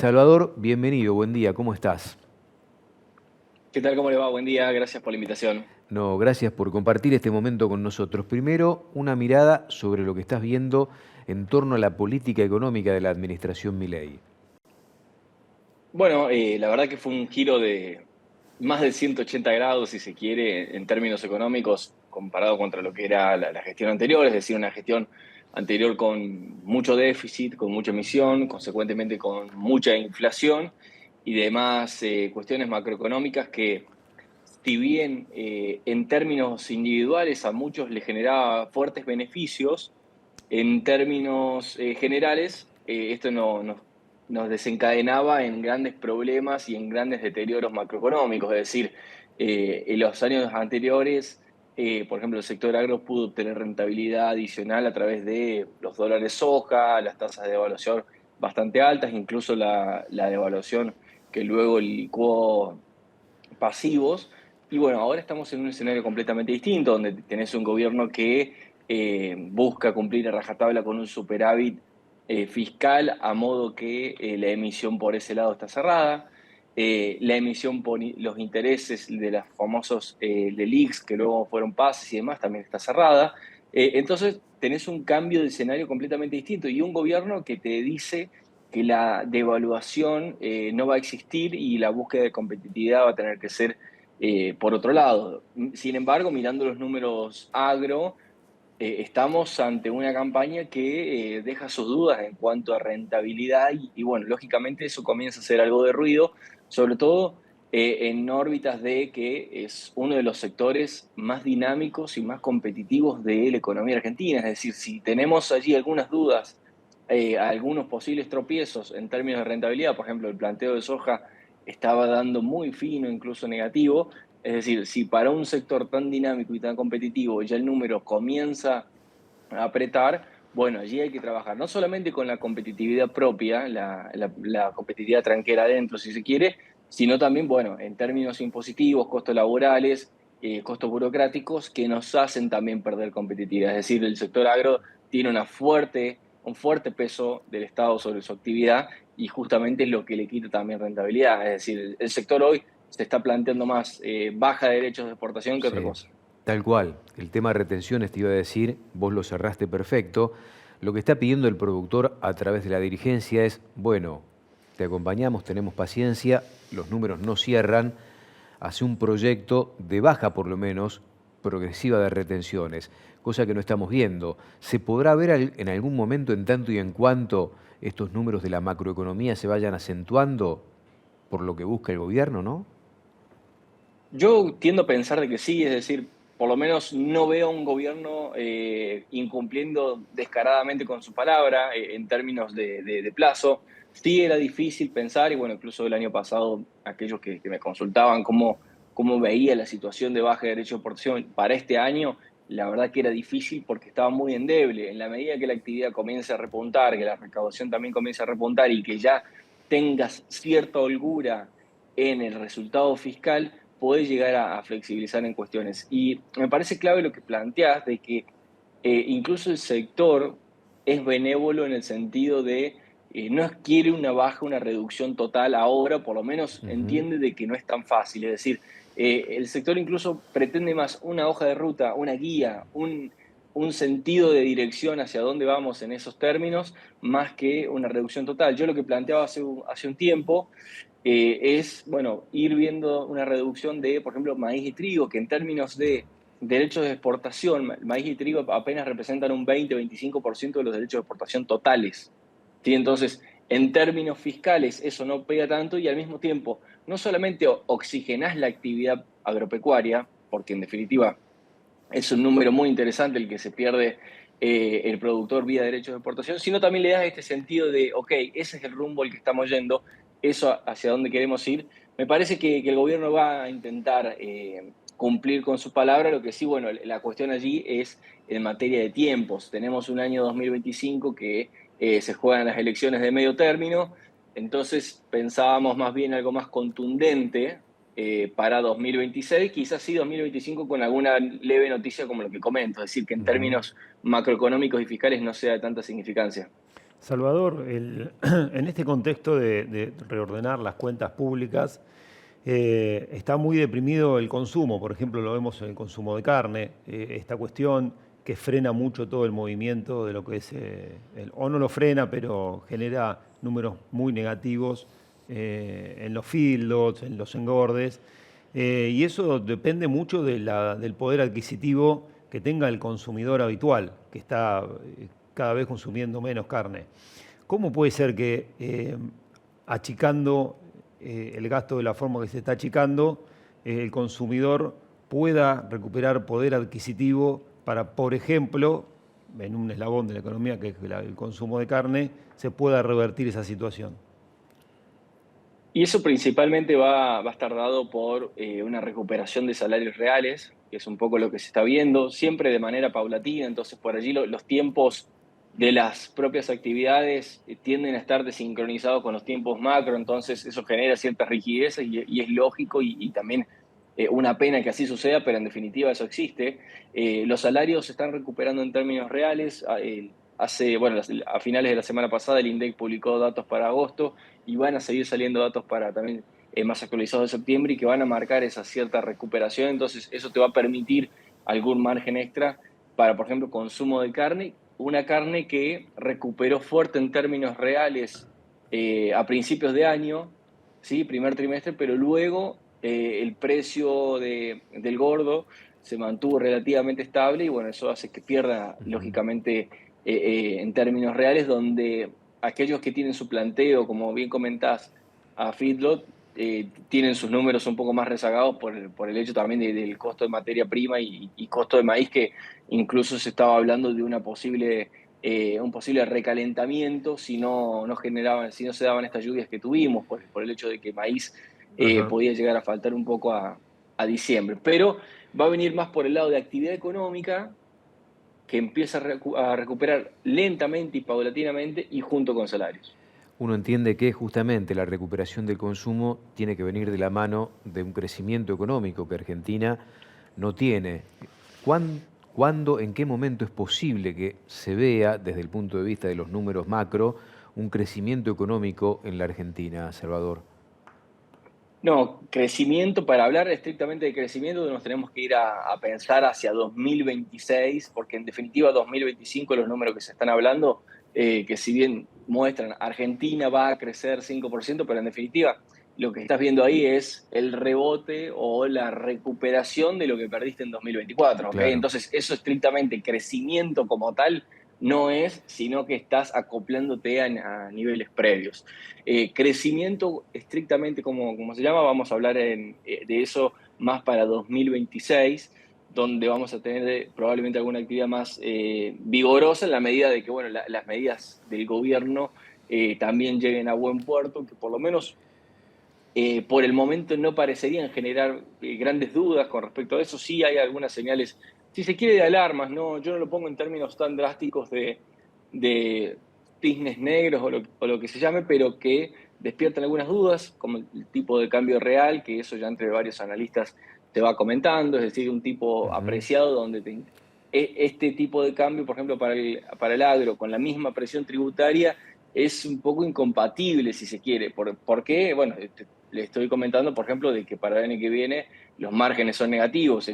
Salvador, bienvenido, buen día, ¿cómo estás? ¿Qué tal? ¿Cómo le va? Buen día, gracias por la invitación. No, gracias por compartir este momento con nosotros. Primero, una mirada sobre lo que estás viendo en torno a la política económica de la administración Milei. Bueno, la verdad que fue un giro de más de 180 grados, si se quiere, en términos económicos, comparado contra lo que era la gestión anterior, es decir, una gestión anterior con mucho déficit, con mucha emisión, consecuentemente con mucha inflación y demás cuestiones macroeconómicas que, si bien en términos individuales a muchos les generaba fuertes beneficios, en términos generales, esto nos desencadenaba en grandes problemas y en grandes deterioros macroeconómicos. Es decir, en los años anteriores, por ejemplo, el sector agro pudo obtener rentabilidad adicional a través de los dólares soja, las tasas de devaluación bastante altas, incluso la devaluación que luego licuó pasivos. Y bueno, ahora estamos en un escenario completamente distinto, donde tenés un gobierno que busca cumplir a rajatabla con un superávit fiscal, a modo que la emisión por ese lado está cerrada. La emisión por los intereses de los famosos LELIQs, que luego fueron pases y demás, también está cerrada. Entonces, tenés un cambio de escenario completamente distinto y un gobierno que te dice que la devaluación no va a existir y la búsqueda de competitividad va a tener que ser por otro lado. Sin embargo, mirando los números agro, estamos ante una campaña que deja sus dudas en cuanto a rentabilidad y bueno, lógicamente eso comienza a hacer algo de ruido, sobre todo en órbitas de que es uno de los sectores más dinámicos y más competitivos de la economía argentina. Es decir, si tenemos allí algunas dudas, algunos posibles tropiezos en términos de rentabilidad, por ejemplo, el planteo de soja estaba dando muy fino, incluso negativo. Es decir, si para un sector tan dinámico y tan competitivo ya el número comienza a apretar, bueno, allí hay que trabajar no solamente con la competitividad propia, la competitividad tranquera adentro, si se quiere, sino también, bueno, en términos impositivos, costos laborales, costos burocráticos que nos hacen también perder competitividad. Es decir, el sector agro tiene un fuerte peso del Estado sobre su actividad y justamente es lo que le quita también rentabilidad. Es decir, el sector hoy se está planteando más baja de derechos de exportación que otra Sí, cosa. tal cual. El tema de retenciones te iba a decir, vos lo cerraste perfecto. Lo que está pidiendo el productor a través de la dirigencia es, bueno, te acompañamos, tenemos paciencia, los números no cierran, hace un proyecto de baja por lo menos progresiva de retenciones, cosa que no estamos viendo. ¿Se podrá ver en algún momento en tanto y en cuanto estos números de la macroeconomía se vayan acentuando por lo que busca el gobierno, no? Yo tiendo a pensar de que sí, es decir, por lo menos no veo a un gobierno incumpliendo descaradamente con su palabra en términos de plazo. Sí era difícil pensar, y bueno, incluso el año pasado aquellos que me consultaban cómo veía la situación de baja de derecho de exportación para este año, la verdad que era difícil porque estaba muy endeble. En la medida que la actividad comience a repuntar, que la recaudación también comience a repuntar y que ya tengas cierta holgura en el resultado fiscal, podés llegar a flexibilizar en cuestiones. Y me parece clave lo que planteás de que incluso el sector es benévolo en el sentido de no quiere una baja, una reducción total ahora, por lo menos Ujú. entiende de que no es tan fácil. Es decir, el sector incluso pretende más una hoja de ruta, una guía, un sentido de dirección hacia dónde vamos en esos términos, más que una reducción total. Yo lo que planteaba hace un tiempo es, bueno, ir viendo una reducción de, por ejemplo, maíz y trigo, que en términos de derechos de exportación, maíz y trigo apenas representan un 20-25% de los derechos de exportación totales. ¿Sí? Entonces, en términos fiscales, eso no pega tanto y al mismo tiempo, no solamente oxigenás la actividad agropecuaria, porque en definitiva es un número muy interesante el que se pierde el productor vía derechos de exportación, sino también le das este sentido de, ok, ese es el rumbo al que estamos yendo, eso hacia dónde queremos ir. Me parece que el gobierno va a intentar cumplir con su palabra, lo que sí, bueno, la cuestión allí es en materia de tiempos. Tenemos un año 2025 que se juegan las elecciones de medio término, entonces pensábamos más bien algo más contundente para 2026, quizás sí 2025 con alguna leve noticia como lo que comento, es decir, que en Ujú. términos macroeconómicos y fiscales no sea de tanta significancia. Salvador, en este contexto de reordenar las cuentas públicas, está muy deprimido el consumo. Por ejemplo, lo vemos en el consumo de carne, esta cuestión que frena mucho todo el movimiento de lo que es, o no lo frena, pero genera números muy negativos en los feedlots, en los engordes. Y eso depende mucho del poder adquisitivo que tenga el consumidor habitual, que está cada vez consumiendo menos carne. ¿Cómo puede ser que achicando el gasto de la forma que se está achicando, el consumidor pueda recuperar poder adquisitivo para, por ejemplo, en un eslabón de la economía que es el consumo de carne, se pueda revertir esa situación? Y eso principalmente va a estar dado por una recuperación de salarios reales, que es un poco lo que se está viendo, siempre de manera paulatina. Entonces, por allí los tiempos de las propias actividades tienden a estar desincronizados con los tiempos macro, entonces eso genera cierta rigidez y es lógico y también una pena que así suceda, pero en definitiva eso existe. Los salarios se están recuperando en términos reales. Bueno, a finales de la semana pasada el INDEC publicó datos para agosto y van a seguir saliendo datos para también más actualizados de septiembre y que van a marcar esa cierta recuperación. Entonces eso te va a permitir algún margen extra para, por ejemplo, consumo de carne, una carne que recuperó fuerte en términos reales a principios de año, ¿sí? Primer trimestre, pero luego el precio del gordo se mantuvo relativamente estable y bueno, eso hace que pierda, lógicamente, en términos reales, donde aquellos que tienen su planteo, como bien comentás, a feedlot, tienen sus números un poco más rezagados por el hecho también del costo de materia prima y costo de maíz, que incluso se estaba hablando de un posible recalentamiento si no se daban estas lluvias que tuvimos, por el hecho de que maíz Ajá. podía llegar a faltar un poco a diciembre. Pero va a venir más por el lado de actividad económica, que empieza a recuperar lentamente y paulatinamente y junto con salarios. Uno entiende que justamente la recuperación del consumo tiene que venir de la mano de un crecimiento económico que Argentina no tiene. ¿Cuán- ¿Cuándo, en qué momento es posible que se vea, desde el punto de vista de los números macro, un crecimiento económico en la Argentina, Salvador? No, crecimiento, para hablar estrictamente de crecimiento, nos tenemos que ir a pensar hacia 2026, porque en definitiva 2025 los números que se están hablando, que si bien muestran Argentina va a crecer 5%, pero en definitiva lo que estás viendo ahí es el rebote o la recuperación de lo que perdiste en 2024, ¿ok? Claro. Entonces eso estrictamente crecimiento como tal no es, sino que estás acoplándote a niveles previos. Crecimiento estrictamente como se llama, vamos a hablar de eso más para 2026, donde vamos a tener probablemente alguna actividad más vigorosa en la medida de que bueno, las medidas del gobierno también lleguen a buen puerto, que por lo menos por el momento no parecerían generar grandes dudas con respecto a eso. Sí hay algunas señales, si se quiere, de alarmas, ¿no? Yo no lo pongo en términos tan drásticos de cisnes negros o lo que se llame, pero que despiertan algunas dudas, como el tipo de cambio real, que eso ya entre varios analistas te va comentando, es decir, un tipo Ujú. apreciado donde este tipo de cambio, por ejemplo, para el agro, con la misma presión tributaria, es un poco incompatible, si se quiere. ¿Por qué? Bueno, le estoy comentando, por ejemplo, de que para el año que viene los márgenes son negativos.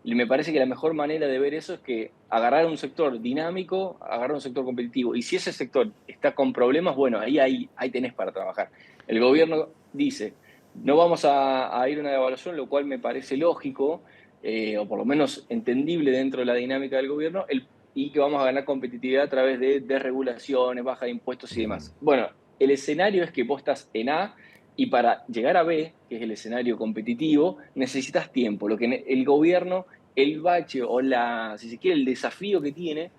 Me parece que la mejor manera de ver eso es que agarrar un sector dinámico, agarrar un sector competitivo. Y si ese sector está con problemas, bueno, ahí tenés para trabajar. El gobierno dice, no vamos a ir a una devaluación, lo cual me parece lógico, o por lo menos entendible dentro de la dinámica del gobierno, y que vamos a ganar competitividad a través de desregulaciones, baja de impuestos y Ujú. demás. Bueno, el escenario es que vos estás en A y para llegar a B, que es el escenario competitivo, necesitas tiempo. Lo que el gobierno, el bache o si se quiere, el desafío que tiene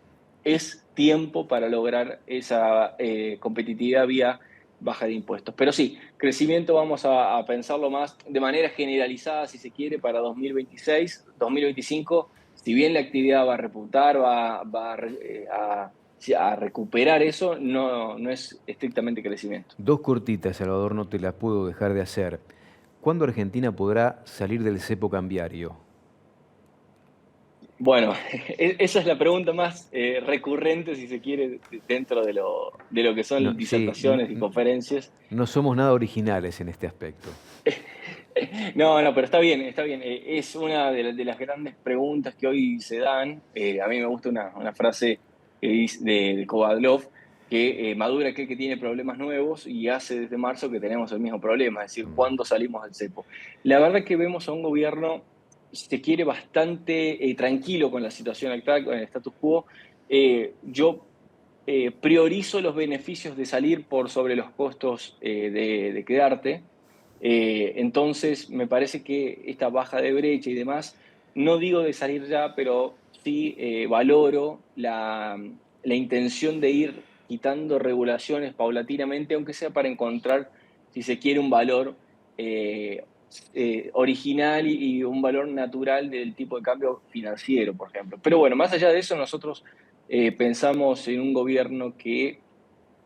es tiempo para lograr esa competitividad vía baja de impuestos. Pero sí, crecimiento vamos a pensarlo más de manera generalizada, si se quiere, para 2026, 2025. Si bien la actividad va a repuntar, a recuperar eso, no es estrictamente crecimiento. Dos cortitas, Salvador, no te las puedo dejar de hacer. ¿Cuándo Argentina podrá salir del cepo cambiario? Bueno, esa es la pregunta más recurrente, si se quiere, dentro de lo que son No, sí, disertaciones y conferencias. no somos nada originales en este aspecto. No, no, pero está bien, está bien. Es una de las grandes preguntas que hoy se dan. A mí me gusta una frase que dice de Kovadlov, que madura aquel que tiene problemas nuevos y hace desde marzo que tenemos el mismo problema, es decir, Mm. ¿cuándo salimos del cepo? La verdad que vemos a un gobierno, si se quiere, bastante tranquilo con la situación actual, con el status quo. Yo priorizo los beneficios de salir por sobre los costos de quedarte. Entonces, me parece que esta baja de brecha y demás, no digo de salir ya, pero sí valoro la intención de ir quitando regulaciones paulatinamente, aunque sea para encontrar, si se quiere, un valor original y un valor natural del tipo de cambio financiero, por ejemplo. Pero bueno, más allá de eso, nosotros pensamos en un gobierno que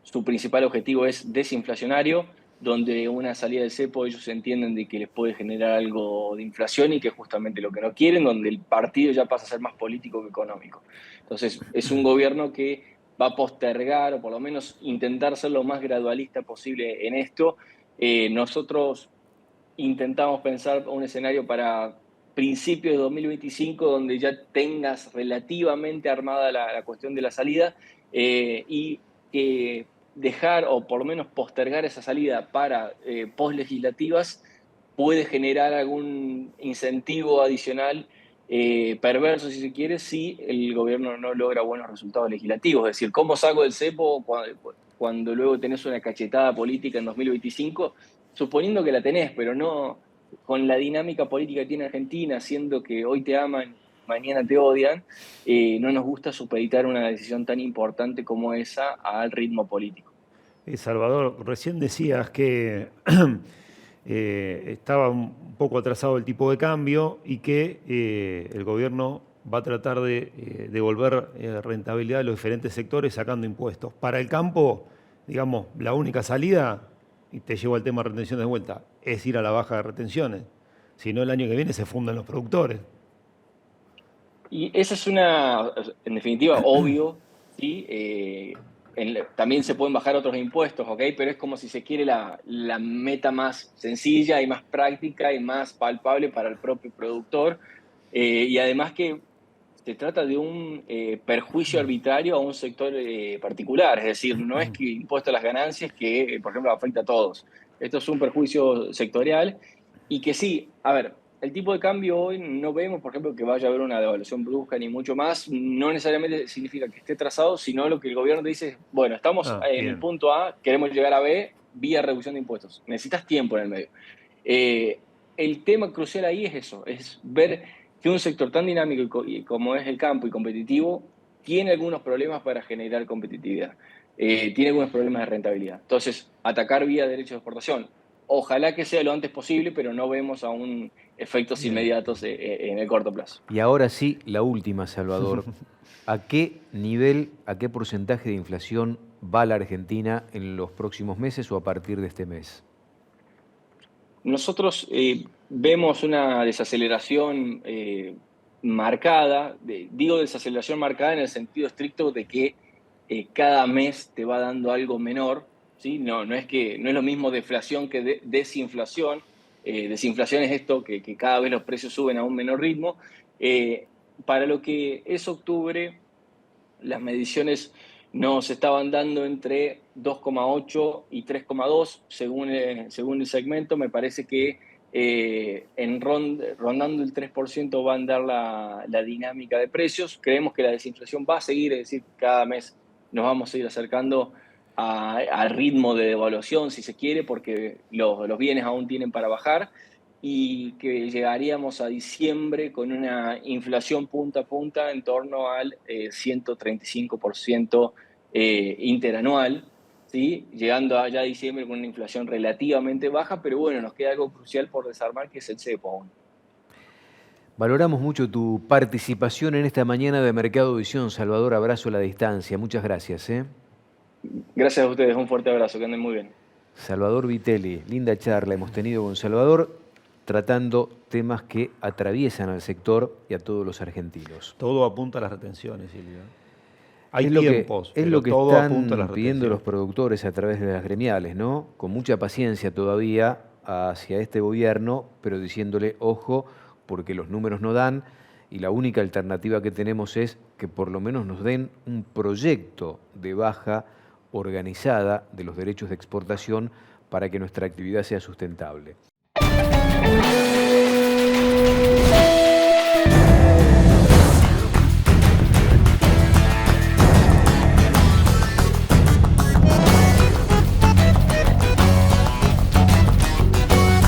su principal objetivo es desinflacionario, donde una salida del cepo ellos entienden de que les puede generar algo de inflación y que es justamente lo que no quieren, donde el partido ya pasa a ser más político que económico. Entonces, es un gobierno que va a postergar o por lo menos intentar ser lo más gradualista posible en esto. Nosotros intentamos pensar un escenario para principios de 2025 donde ya tengas relativamente armada la cuestión de la salida y que dejar o por lo menos postergar esa salida para post-legislativas puede generar algún incentivo adicional perverso, si se quiere, si el gobierno no logra buenos resultados legislativos. Es decir, ¿cómo saco del cepo cuando luego tenés una cachetada política en 2025? Suponiendo que la tenés, pero no con la dinámica política que tiene Argentina, siendo que hoy te aman, mañana te odian, no nos gusta supeditar una decisión tan importante como esa al ritmo político. Salvador, recién decías que estaba un poco atrasado el tipo de cambio y que el gobierno va a tratar de devolver rentabilidad a los diferentes sectores sacando impuestos. Para el campo, digamos, la única salida, y te llevo al tema de retención de vuelta, es ir a la baja de retenciones. Si no, el año que viene se fundan los productores. Y esa es una, en definitiva, obvio, ¿sí? También se pueden bajar otros impuestos, ¿ok? Pero es como si se quiere la meta más sencilla y más práctica y más palpable para el propio productor. Y además que se trata de un perjuicio arbitrario a un sector particular, es decir, no es que impuesto a las ganancias que, por ejemplo, afecta a todos. Esto es un perjuicio sectorial y que sí, a ver, el tipo de cambio hoy no vemos, por ejemplo, que vaya a haber una devaluación brusca ni mucho más, no necesariamente significa que esté trazado, sino lo que el gobierno dice es, bueno, estamos Ah, en el bien. punto A, queremos llegar a B vía reducción de impuestos. Necesitas tiempo en el medio. Eh, el tema crucial ahí es eso, es ver que un sector tan dinámico como es el campo y competitivo tiene algunos problemas para generar competitividad, tiene algunos problemas de rentabilidad. Entonces, atacar vía derechos de exportación, ojalá que sea lo antes posible, pero no vemos aún efectos Bien. inmediatos en el corto plazo. Y ahora sí, la última, Salvador. ¿A qué nivel, a qué porcentaje de inflación va la Argentina en los próximos meses o a partir de este mes? Nosotros vemos una desaceleración marcada, digo desaceleración marcada en el sentido estricto de que cada mes te va dando algo menor, ¿sí? No es lo mismo deflación que desinflación. Desinflación es esto, que cada vez los precios suben a un menor ritmo. Eh, para lo que es octubre, las mediciones nos estaban dando entre 2,8 y 3,2 según el segmento. Me parece que rondando el 3% va a andar la dinámica de precios. Creemos que la desinflación va a seguir, es decir, cada mes nos vamos a ir acercando al ritmo de devaluación, si se quiere, porque los bienes aún tienen para bajar y que llegaríamos a diciembre con una inflación punta a punta en torno al 135% interanual, ¿sí? Llegando allá a diciembre con una inflación relativamente baja, pero bueno, nos queda algo crucial por desarmar, que es el cepo aún. Valoramos mucho tu participación en esta mañana de Mercado Visión. Salvador, abrazo a la distancia. Muchas gracias. Gracias a ustedes, un fuerte abrazo, que anden muy bien. Salvador Vitelli, linda charla hemos tenido con Salvador. tratando temas que atraviesan al sector y a todos los argentinos. Todo apunta a las retenciones, Silvia. Hay Es lo tiempos, es pero lo que todo están apunta a las pidiendo los retenciones. productores a través de las gremiales, ¿no? Con mucha paciencia todavía hacia este gobierno, pero diciéndole, ojo, porque los números no dan y la única alternativa que tenemos es que por lo menos nos den un proyecto de baja organizada de los derechos de exportación para que nuestra actividad sea sustentable.